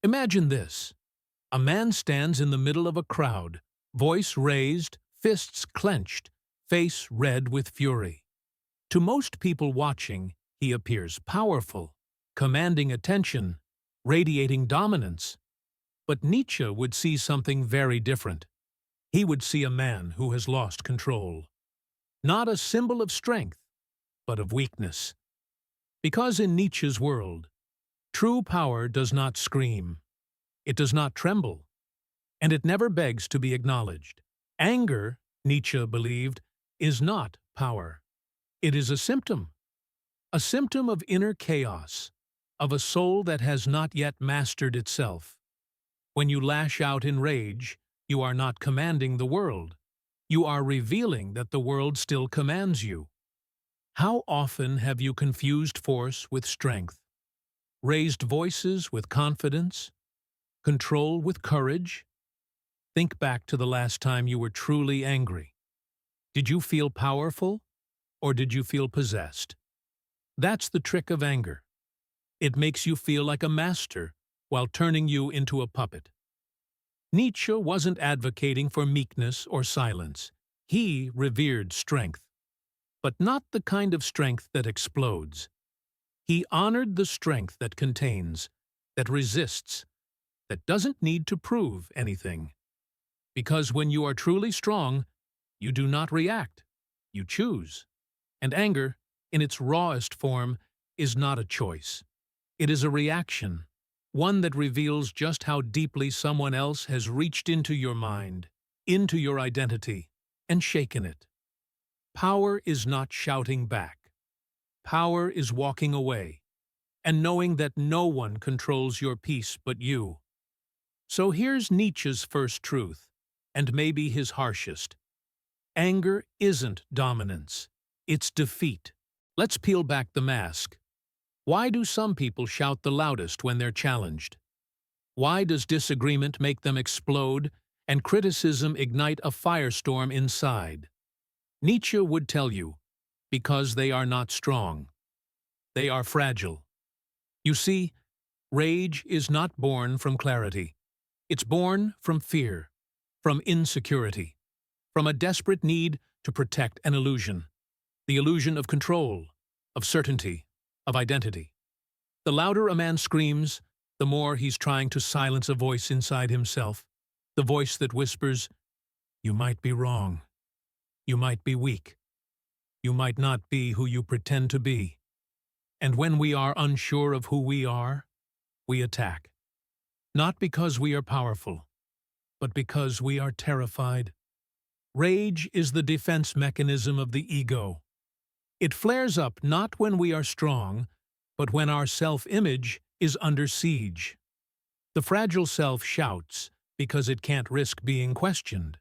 Imagine this. A man stands in the middle of a crowd, voice raised, fists clenched, face red with fury. To most people watching, he appears powerful, commanding attention, radiating dominance. But Nietzsche would see something very different. He would see a man who has lost control. Not a symbol of strength, but of weakness. Because in Nietzsche's world, true power does not scream, it does not tremble, and it never begs to be acknowledged. Anger, Nietzsche believed, is not power. It is a symptom of inner chaos, of a soul that has not yet mastered itself. When you lash out in rage, you are not commanding the world. You are revealing that the world still commands you. How often have you confused force with strength, raised voices with confidence, control with courage? Think back to the last time you were truly angry. Did you feel powerful, or did you feel possessed? That's the trick of anger. It makes you feel like a master while turning you into a puppet. Nietzsche wasn't advocating for meekness or silence. He revered strength, but not the kind of strength that explodes. He honored the strength that contains, that resists, that doesn't need to prove anything. Because when you are truly strong, you do not react, you choose. And anger, in its rawest form, is not a choice. It is a reaction, one that reveals just how deeply someone else has reached into your mind, into your identity, and shaken it. Power is not shouting back. Power is walking away, and knowing that no one controls your peace but you. So here's Nietzsche's first truth, and maybe his harshest. Anger isn't dominance, it's defeat. Let's peel back the mask. Why do some people shout the loudest when they're challenged? Why does disagreement make them explode and criticism ignite a firestorm inside? Nietzsche would tell you, because they are not strong. They are fragile. You see, rage is not born from clarity. It's born from fear, from insecurity, from a desperate need to protect an illusion. The illusion of control, of certainty, of identity. The louder a man screams, the more he's trying to silence a voice inside himself, the voice that whispers, "You might be wrong. You might be weak. You might not be who you pretend to be." And when we are unsure of who we are, we attack. Not because we are powerful, but because we are terrified. Rage is the defense mechanism of the ego. It flares up not when we are strong, but when our self-image is under siege. The fragile self shouts because it can't risk being questioned.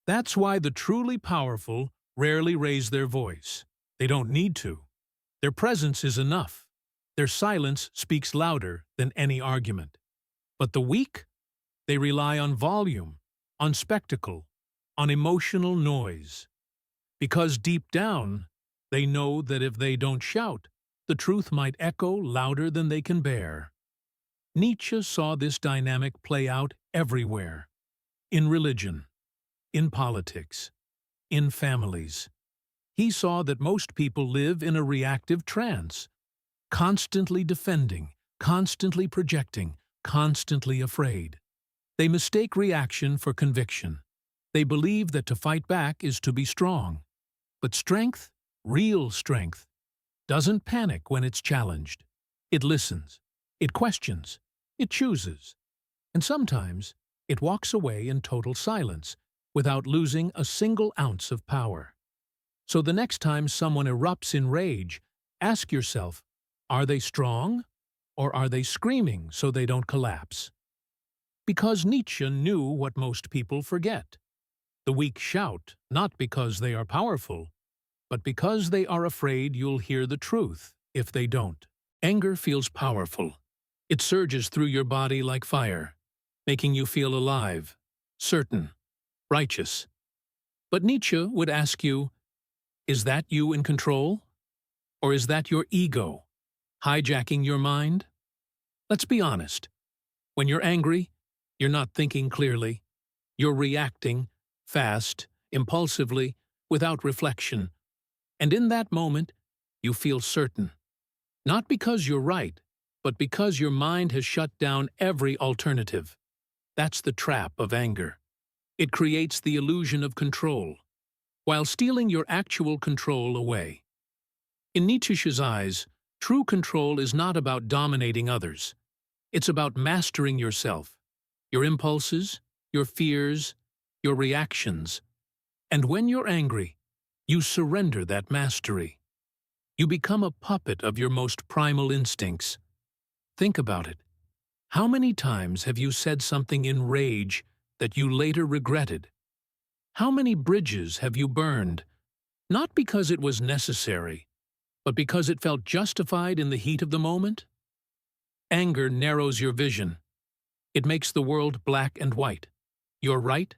That's why the truly powerful rarely raise their voice. They don't need to. Their presence is enough. Their silence speaks louder than any argument. But the weak? They rely on volume, on spectacle, on emotional noise. Because deep down, they know that if they don't shout, the truth might echo louder than they can bear. Nietzsche saw this dynamic play out everywhere. In religion, in politics, in families. He saw that most people live in a reactive trance, constantly defending, constantly projecting, constantly afraid. They mistake reaction for conviction. They believe that to fight back is to be strong. But strength, real strength, doesn't panic when it's challenged. It listens, it questions, it chooses. And sometimes it walks away in total silence without losing a single ounce of power. So the next time someone erupts in rage, ask yourself, are they strong or are they screaming so they don't collapse? Because Nietzsche knew what most people forget. The weak shout, not because they are powerful, but because they are afraid you'll hear the truth if they don't. Anger feels powerful. It surges through your body like fire, making you feel alive, certain, righteous. But Nietzsche would ask you, is that you in control? Or is that your ego, hijacking your mind? Let's be honest. When you're angry, you're not thinking clearly. You're reacting, fast, impulsively, without reflection. And in that moment, you feel certain. Not because you're right, but because your mind has shut down every alternative. That's the trap of anger. It creates the illusion of control, while stealing your actual control away. In Nietzsche's eyes, true control is not about dominating others. It's about mastering yourself, your impulses, your fears, your reactions. And when you're angry, you surrender that mastery. You become a puppet of your most primal instincts. Think about it. How many times have you said something in rage that you later regretted? How many bridges have you burned, not because it was necessary, but because it felt justified in the heat of the moment? Anger narrows your vision. It makes the world black and white. You're right,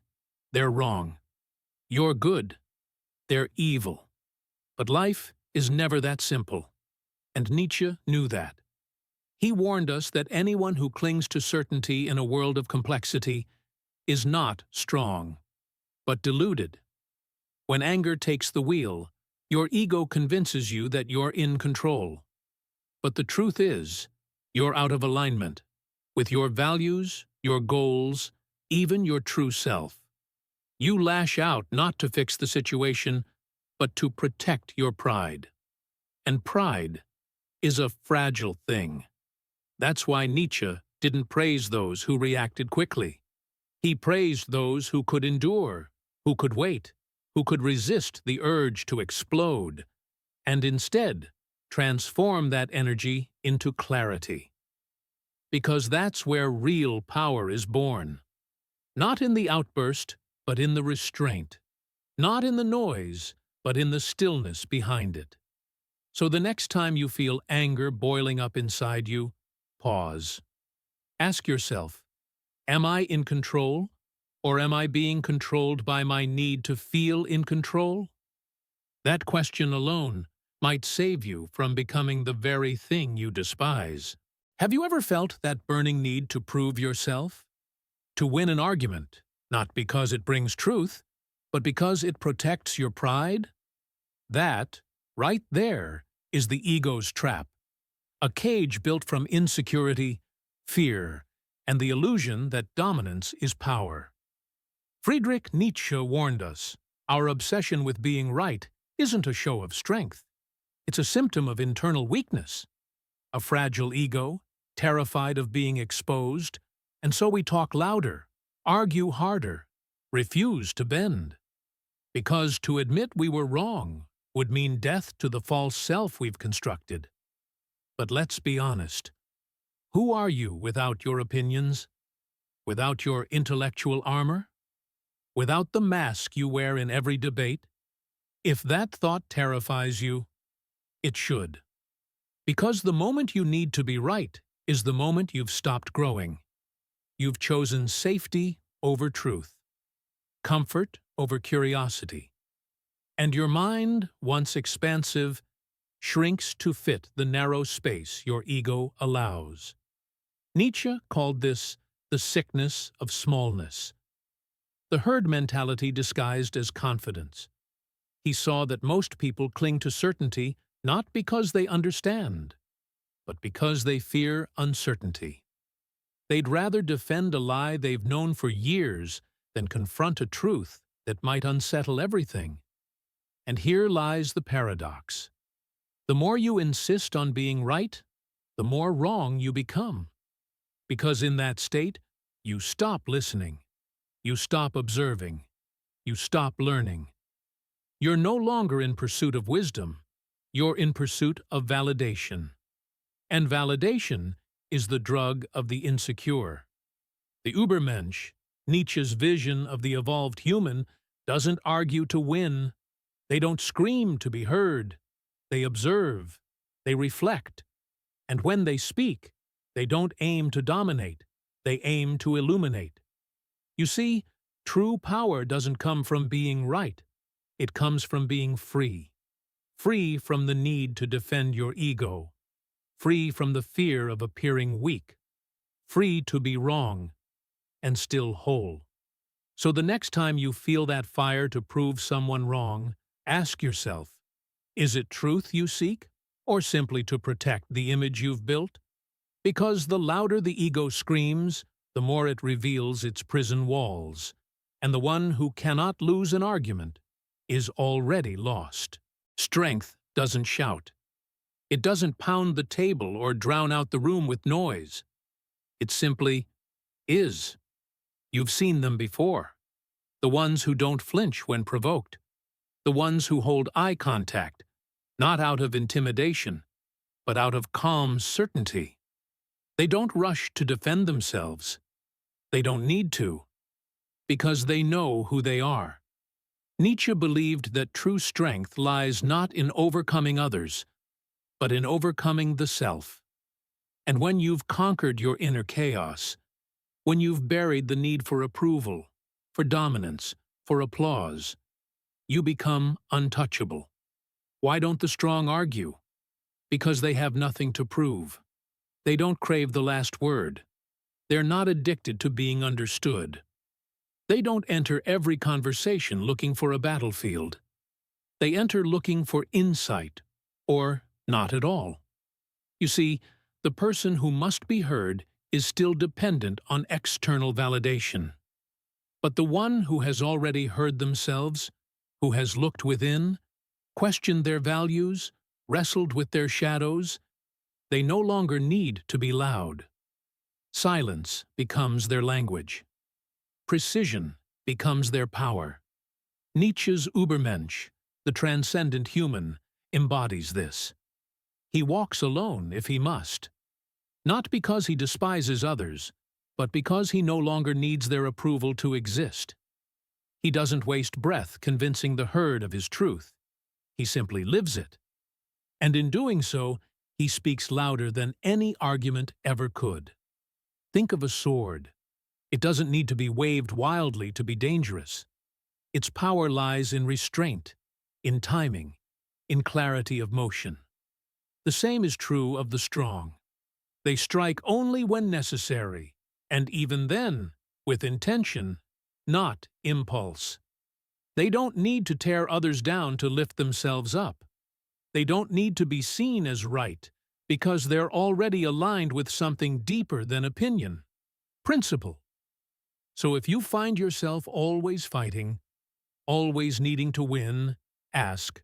they're wrong. You're good, they're evil. But life is never that simple, and Nietzsche knew that. He warned us that anyone who clings to certainty in a world of complexity is not strong, but deluded. When anger takes the wheel, your ego convinces you that you're in control. But the truth is, you're out of alignment with your values, your goals, even your true self. You lash out not to fix the situation, but to protect your pride. And pride is a fragile thing. That's why Nietzsche didn't praise those who reacted quickly. He praised those who could endure, who could wait, who could resist the urge to explode, and instead transform that energy into clarity. Because that's where real power is born. Not in the outburst, but in the restraint. Not in the noise, but in the stillness behind it. So the next time you feel anger boiling up inside you, pause. Ask yourself, am I in control, or am I being controlled by my need to feel in control? That question alone might save you from becoming the very thing you despise. Have you ever felt that burning need to prove yourself? To win an argument, not because it brings truth, but because it protects your pride? That, right there, is the ego's trap. A cage built from insecurity, fear, and the illusion that dominance is power. Friedrich Nietzsche warned us, our obsession with being right isn't a show of strength. It's a symptom of internal weakness. A fragile ego, terrified of being exposed, and so we talk louder, argue harder, refuse to bend. Because to admit we were wrong would mean death to the false self we've constructed. But let's be honest. Who are you without your opinions? Without your intellectual armor? Without the mask you wear in every debate? If that thought terrifies you, it should. Because the moment you need to be right is the moment you've stopped growing. You've chosen safety over truth, comfort over curiosity. And your mind, once expansive, shrinks to fit the narrow space your ego allows. Nietzsche called this the sickness of smallness, the herd mentality disguised as confidence. He saw that most people cling to certainty not because they understand, but because they fear uncertainty. They'd rather defend a lie they've known for years than confront a truth that might unsettle everything. And here lies the paradox. The more you insist on being right, the more wrong you become. Because in that state, you stop listening, you stop observing, you stop learning. You're no longer in pursuit of wisdom, you're in pursuit of validation. And validation is the drug of the insecure. The Übermensch, Nietzsche's vision of the evolved human, doesn't argue to win. They don't scream to be heard. They observe. They reflect. And when they speak, they don't aim to dominate. They aim to illuminate. You see, true power doesn't come from being right. It comes from being free. Free from the need to defend your ego. Free from the fear of appearing weak. free to be wrong, and still whole. So the next time you feel that fire to prove someone wrong, ask yourself, is it truth you seek, or simply to protect the image you've built? Because the louder the ego screams, the more it reveals its prison walls, and the one who cannot lose an argument is already lost. Strength doesn't shout. It doesn't pound the table or drown out the room with noise. It simply is. You've seen them before. The ones who don't flinch when provoked. The ones who hold eye contact, not out of intimidation, but out of calm certainty. They don't rush to defend themselves. They don't need to, because they know who they are. Nietzsche believed that true strength lies not in overcoming others, but in overcoming the self. And when you've conquered your inner chaos, when you've buried the need for approval, for dominance, for applause, you become untouchable. Why don't the strong argue? Because they have nothing to prove. They don't crave the last word. They're not addicted to being understood. They don't enter every conversation looking for a battlefield. They enter looking for insight, or not at all. You see, the person who must be heard is still dependent on external validation. But the one who has already heard themselves, who has looked within, questioned their values, wrestled with their shadows, they no longer need to be loud. Silence becomes their language. Precision becomes their power. Nietzsche's Übermensch, the transcendent human, embodies this. He walks alone if he must, not because he despises others, but because he no longer needs their approval to exist. He doesn't waste breath convincing the herd of his truth. He simply lives it. And in doing so, he speaks louder than any argument ever could. Think of a sword. It doesn't need to be waved wildly to be dangerous. Its power lies in restraint, in timing, in clarity of motion. The same is true of the strong. They strike only when necessary, and even then, with intention, not impulse. They don't need to tear others down to lift themselves up. They don't need to be seen as right, because they're already aligned with something deeper than opinion, principle. So if you find yourself always fighting, always needing to win, ask,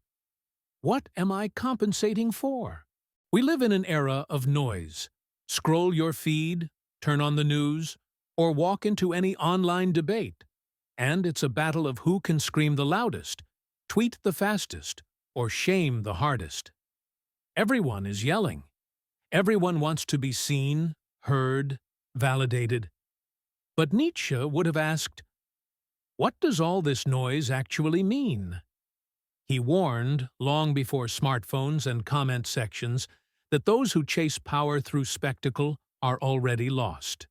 what am I compensating for? We live in an era of noise. Scroll your feed, turn on the news, or walk into any online debate, and it's a battle of who can scream the loudest, tweet the fastest, or shame the hardest. Everyone is yelling. Everyone wants to be seen, heard, validated. But Nietzsche would have asked, what does all this noise actually mean? He warned, long before smartphones and comment sections, that those who chase power through spectacle are already lost.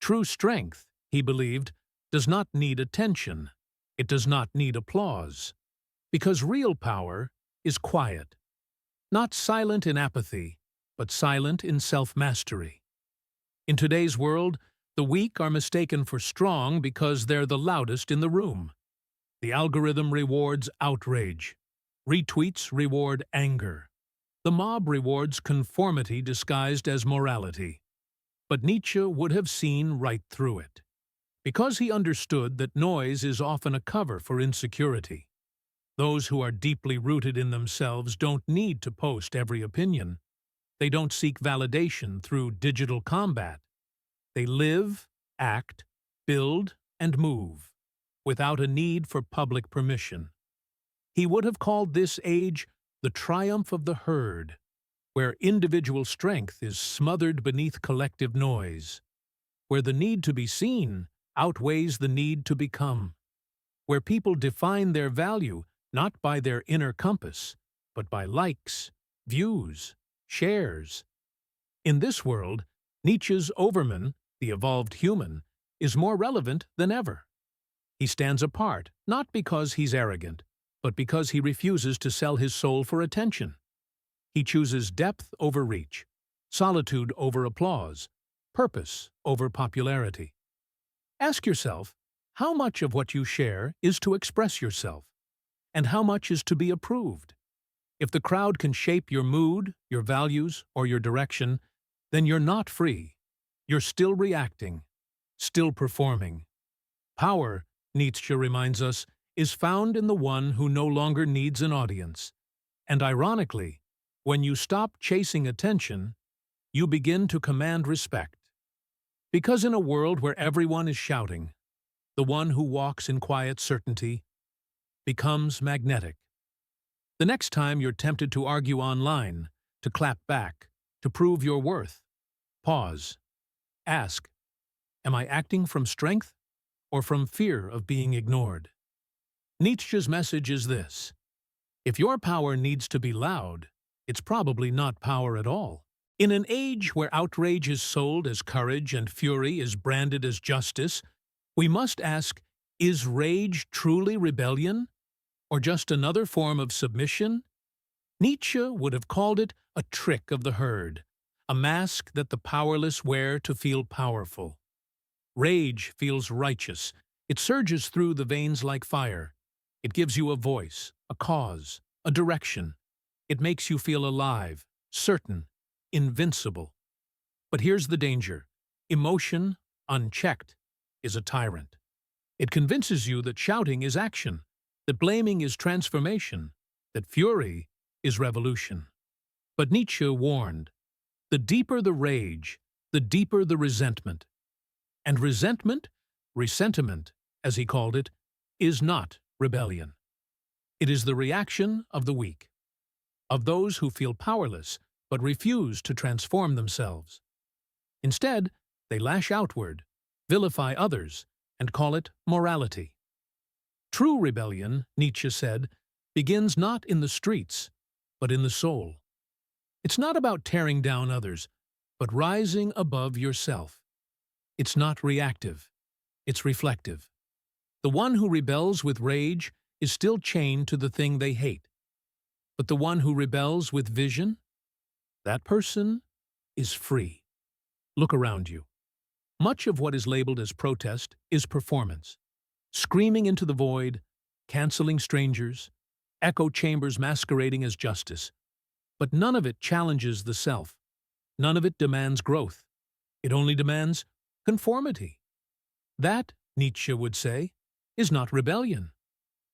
True strength, he believed, does not need attention. It does not need applause. Because real power is quiet. Not silent in apathy, but silent in self-mastery. In today's world, the weak are mistaken for strong because they're the loudest in the room. The algorithm rewards outrage. Retweets reward anger. The mob rewards conformity disguised as morality. But Nietzsche would have seen right through it, because he understood that noise is often a cover for insecurity. Those who are deeply rooted in themselves don't need to post every opinion. They don't seek validation through digital combat. They live, act, build, and move, without a need for public permission. He would have called this age the triumph of the herd, where individual strength is smothered beneath collective noise, where the need to be seen outweighs the need to become, where people define their value not by their inner compass, but by likes, views, shares. In this world, Nietzsche's Overman, the evolved human, is more relevant than ever. He stands apart, not because he's arrogant, but because he refuses to sell his soul for attention. He chooses depth over reach, solitude over applause, purpose over popularity. Ask yourself, how much of what you share is to express yourself, and how much is to be approved? If the crowd can shape your mood, your values, or your direction, then you're not free. You're still reacting, still performing. Power, Nietzsche reminds us, is found in the one who no longer needs an audience. And ironically, when you stop chasing attention, you begin to command respect. Because in a world where everyone is shouting, the one who walks in quiet certainty becomes magnetic. The next time you're tempted to argue online, to clap back, to prove your worth, pause. Ask, am I acting from strength or from fear of being ignored? Nietzsche's message is this: if your power needs to be loud, it's probably not power at all. In an age where outrage is sold as courage and fury is branded as justice, we must ask, is rage truly rebellion? Or just another form of submission? Nietzsche would have called it a trick of the herd, a mask that the powerless wear to feel powerful. Rage feels righteous. It surges through the veins like fire. It gives you a voice, a cause, a direction. It makes you feel alive, certain, invincible. But here's the danger. Emotion, unchecked, is a tyrant. It convinces you that shouting is action, that blaming is transformation, that fury is revolution. But Nietzsche warned, the deeper the rage, the deeper the resentment. And resentment, as he called it, is not rebellion. It is the reaction of the weak, of those who feel powerless but refuse to transform themselves. Instead, they lash outward, vilify others, and call it morality. True rebellion, Nietzsche said, begins not in the streets, but in the soul. It's not about tearing down others, but rising above yourself. It's not reactive, it's reflective. The one who rebels with rage is still chained to the thing they hate. But the one who rebels with vision, that person is free. Look around you. Much of what is labeled as protest is performance. Screaming into the void, canceling strangers, echo chambers masquerading as justice. But none of it challenges the self. None of it demands growth. It only demands conformity. That, Nietzsche would say, is not rebellion.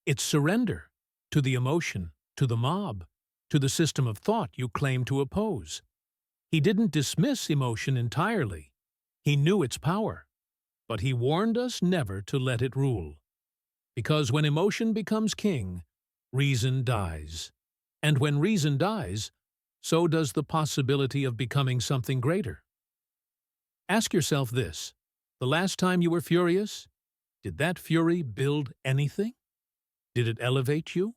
It's surrender to the emotion, to the mob, to the system of thought you claim to oppose. He didn't dismiss emotion entirely. He knew its power, but he warned us never to let it rule. Because when emotion becomes king, reason dies. And when reason dies, so does the possibility of becoming something greater. Ask yourself this: the last time you were furious, did that fury build anything? Did it elevate you?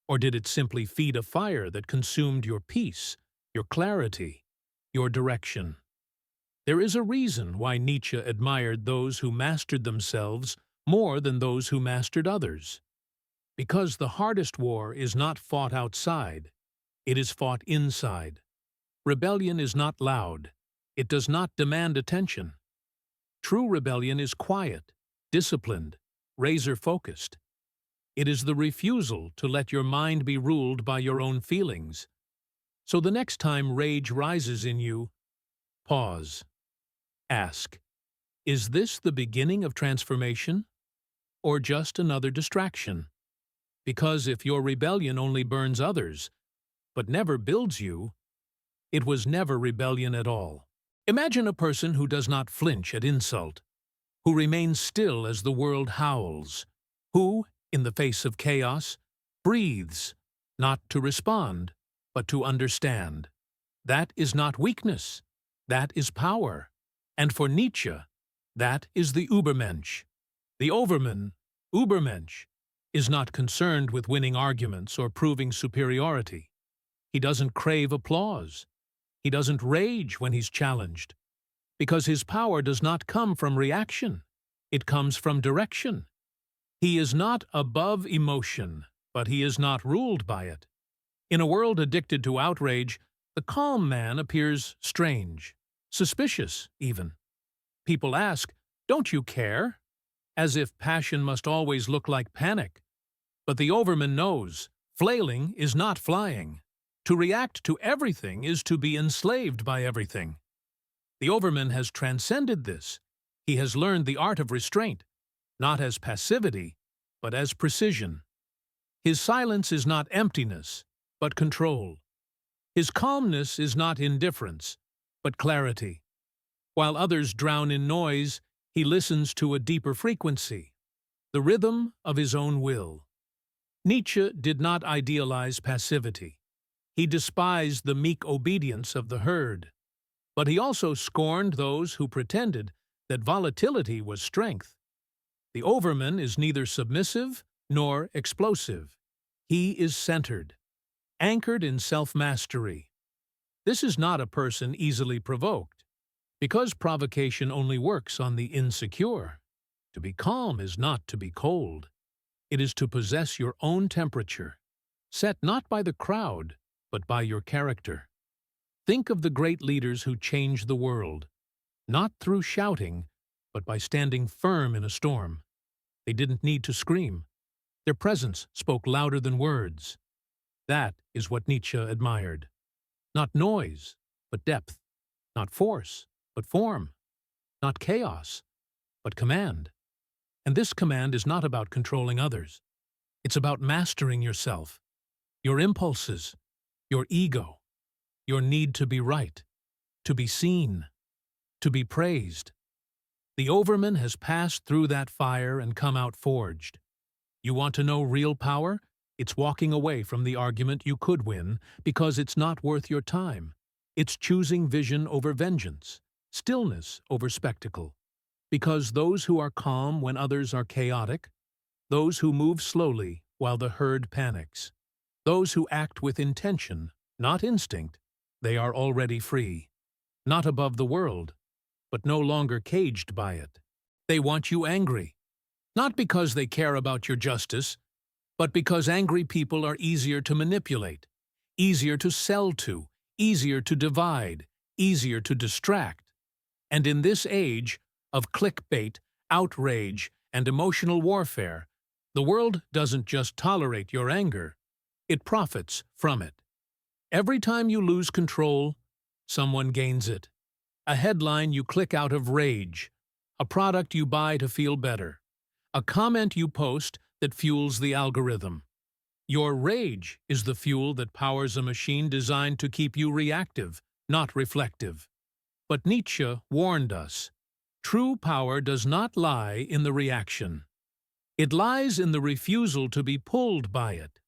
Or did it simply feed a fire that consumed your peace, your clarity, your direction? There is a reason why Nietzsche admired those who mastered themselves more than those who mastered others. Because the hardest war is not fought outside, it is fought inside. Rebellion is not loud. It does not demand attention. True rebellion is quiet, disciplined, razor-focused. It is the refusal to let your mind be ruled by your own feelings. So the next time rage rises in you, pause. Ask, is this the beginning of transformation, or just another distraction? Because if your rebellion only burns others, but never builds you, it was never rebellion at all. Imagine a person who does not flinch at insult, who remains still as the world howls, who, in the face of chaos, breathes, not to respond, but to understand. That is not weakness, that is power. And for Nietzsche, that is the Übermensch. The Overman, Übermensch, is not concerned with winning arguments or proving superiority. He doesn't crave applause. He doesn't rage when he's challenged. Because his power does not come from reaction. It comes from direction. He is not above emotion, but he is not ruled by it. In a world addicted to outrage, the calm man appears strange. suspicious even. People ask, "Don't you care?" As if passion must always look like panic. But the overman knows, flailing is not flying. To react to everything is to be enslaved by everything. The overman has transcended this. He has learned the art of restraint, not as passivity, but as precision. His silence is not emptiness, but control. His calmness is not indifference, but clarity. While others drown in noise, he listens to a deeper frequency, the rhythm of his own will. Nietzsche did not idealize passivity. He despised the meek obedience of the herd. But he also scorned those who pretended that volatility was strength. The overman is neither submissive nor explosive. He is centered, anchored in self-mastery. This is not a person easily provoked, because provocation only works on the insecure. To be calm is not to be cold. It is to possess your own temperature, set not by the crowd, but by your character. Think of the great leaders who changed the world, not through shouting, but by standing firm in a storm. They didn't need to scream. Their presence spoke louder than words. That is what Nietzsche admired. Not noise, but depth. Not force, but form. Not chaos, but command. And this command is not about controlling others. It's about mastering yourself, your impulses, your ego, your need to be right, to be seen, to be praised. The overman has passed through that fire and come out forged. You want to know real power? It's walking away from the argument you could win because it's not worth your time. It's choosing vision over vengeance, stillness over spectacle. Because those who are calm when others are chaotic, those who move slowly while the herd panics, those who act with intention, not instinct, they are already free, not above the world, but no longer caged by it. They want you angry, not because they care about your justice, but because angry people are easier to manipulate, easier to sell to, easier to divide, easier to distract. And in this age of clickbait, outrage, and emotional warfare, the world doesn't just tolerate your anger, it profits from it. Every time you lose control, someone gains it. A headline you click out of rage, a product you buy to feel better, a comment you post that fuels the algorithm. Your rage is the fuel that powers a machine designed to keep you reactive, not reflective. But Nietzsche warned us, true power does not lie in the reaction. It lies in the refusal to be pulled by it.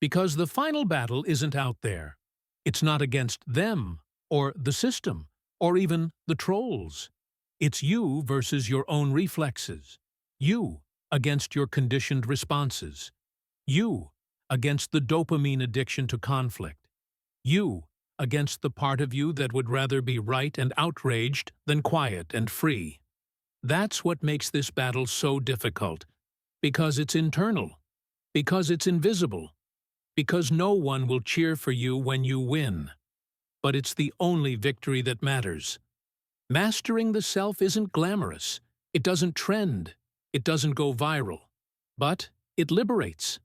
Because the final battle isn't out there. It's not against them, or the system, or even the trolls. It's you versus your own reflexes. You against your conditioned responses. You against the dopamine addiction to conflict. You against the part of you that would rather be right and outraged than quiet and free. That's what makes this battle so difficult. Because it's internal. Because it's invisible. Because no one will cheer for you when you win. But it's the only victory that matters. Mastering the self isn't glamorous. It doesn't trend. It doesn't go viral. But it liberates.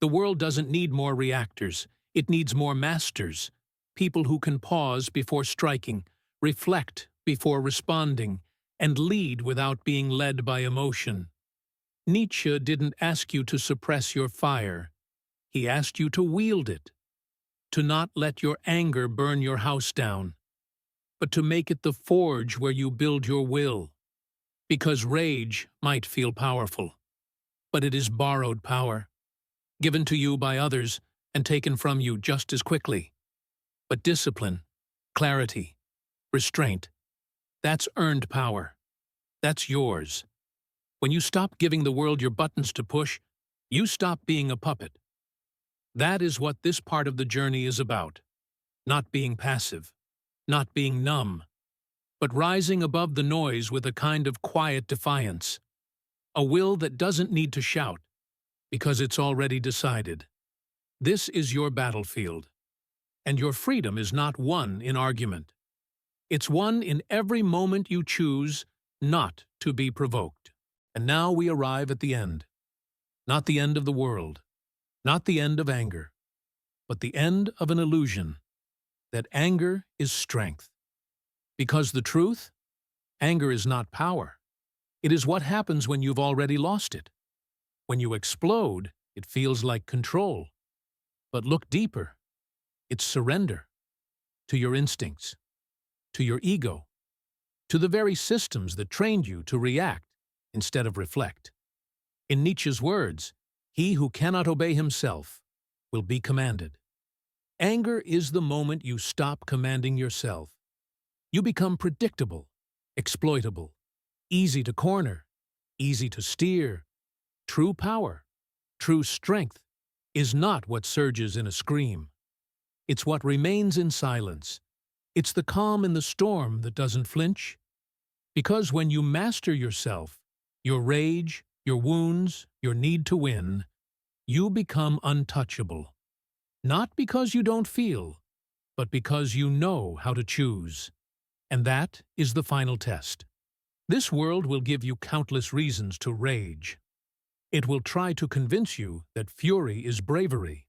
The world doesn't need more reactors. It needs more masters. People who can pause before striking, reflect before responding, and lead without being led by emotion. Nietzsche didn't ask you to suppress your fire. He asked you to wield it, to not let your anger burn your house down, but to make it the forge where you build your will. Because rage might feel powerful, but it is borrowed power, given to you by others and taken from you just as quickly. But discipline, clarity, restraint, that's earned power. That's yours. When you stop giving the world your buttons to push, you stop being a puppet. That is what this part of the journey is about. Not being passive, not being numb, but rising above the noise with a kind of quiet defiance. A will that doesn't need to shout, because it's already decided. This is your battlefield, and your freedom is not won in argument. It's one in every moment you choose not to be provoked. And now we arrive at the end. Not the end of the world, not the end of anger, but the end of an illusion that anger is strength. Because the truth, anger is not power. It is what happens when you've already lost it. When you explode, it feels like control. But look deeper. It's surrender to your instincts, to your ego, to the very systems that trained you to react instead of reflect. In Nietzsche's words, he who cannot obey himself will be commanded. Anger is the moment you stop commanding yourself. You become predictable, exploitable, easy to corner, easy to steer. True power, true strength, is not what surges in a scream. It's what remains in silence. It's the calm in the storm that doesn't flinch. Because when you master yourself, your rage, your wounds, your need to win, you become untouchable. Not because you don't feel, but because you know how to choose. And that is the final test. This world will give you countless reasons to rage. It will try to convince you that fury is bravery,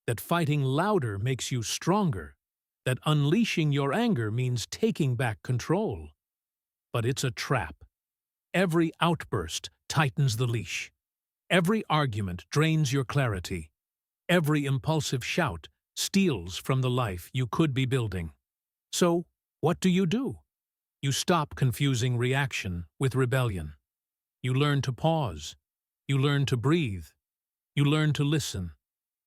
that fighting louder makes you stronger, that unleashing your anger means taking back control. But it's a trap. Every outburst tightens the leash. Every argument drains your clarity. Every impulsive shout steals from the life you could be building. So, what do? You stop confusing reaction with rebellion. You learn to pause. You learn to breathe. You learn to listen,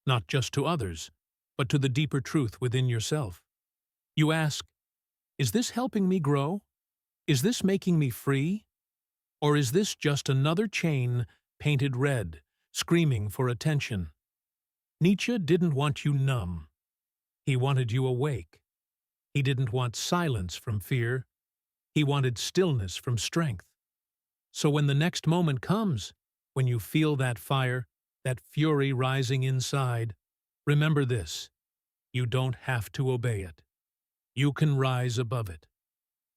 not just to others, but to the deeper truth within yourself. You ask, is this helping me grow? Is this making me free? Or is this just another chain painted red, screaming for attention? Nietzsche didn't want you numb. He wanted you awake. He didn't want silence from fear. He wanted stillness from strength. So when the next moment comes, when you feel that fire, that fury rising inside, remember this: you don't have to obey it. You can rise above it.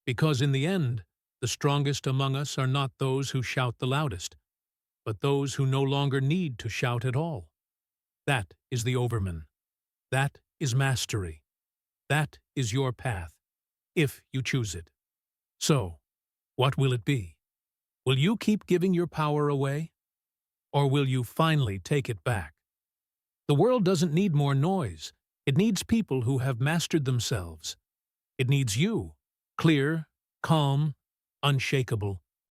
Because in the end, the strongest among us are not those who shout the loudest, but those who no longer need to shout at all. That is the overman. That is mastery. That is your path, if you choose it. So, what will it be? Will you keep giving your power away? Or will you finally take it back? The world doesn't need more noise. It needs people who have mastered themselves. It needs you, clear, calm, unshakable,